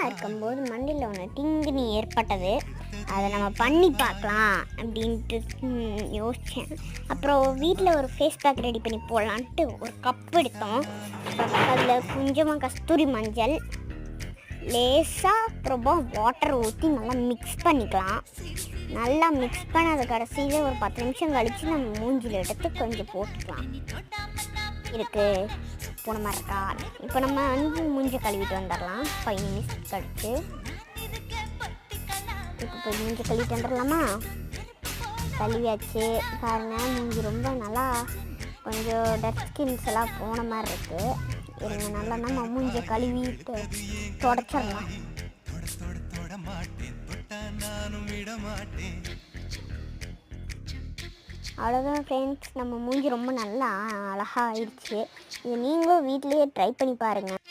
இருக்கும்போது மண்டையில் ஒன்று டிங்குன்னு ஏற்பட்டது. அதை நம்ம பண்ணி பார்க்கலாம் அப்படின்ட்டு யோசித்தேன். அப்புறம் வீட்டில் ஒரு ஃபேஸ் பேக் ரெடி பண்ணி போடலான்ட்டு ஒரு கப் எடுத்தோம். அதில் கொஞ்சமாக கஸ்தூரி மஞ்சள், லேசாக அப்புறமா வாட்டர் ஊற்றி நல்லா மிக்ஸ் பண்ணிக்கலாம். நல்லா மிக்ஸ் பண்ண கடைசியில் ஒரு 10 நிமிஷம் கழித்து நம்ம மூஞ்சில் எடுத்து கொஞ்சம் போட்டுக்கலாம். இருக்கு போன மாதிரி இருக்கா? இப்போ நம்ம மூஞ்சை கழுவிட்டு வந்துடலாம். 5 நிமிஷம் கழிச்சு இப்போ போய் மூஞ்சி கழுவிட்டு வந்துடலாமா? கழுவியாச்சு பாருங்கள். மூஞ்சி ரொம்ப நல்லா கொஞ்சம் டெட் ஸ்கின்ஸ் எல்லாம் போன மாதிரி இருக்குது. இருங்க, நல்லா நம்ம மூஞ்சியை கழுவிட்டு தொடச்சிடலாம். அவ்வளோதான் ஃப்ரெண்ட்ஸ், நம்ம மூஞ்சி ரொம்ப நல்லா அழகாக ஆயிடுச்சு. இது நீங்களும் வீட்டிலேயே ட்ரை பண்ணி பாருங்கள்.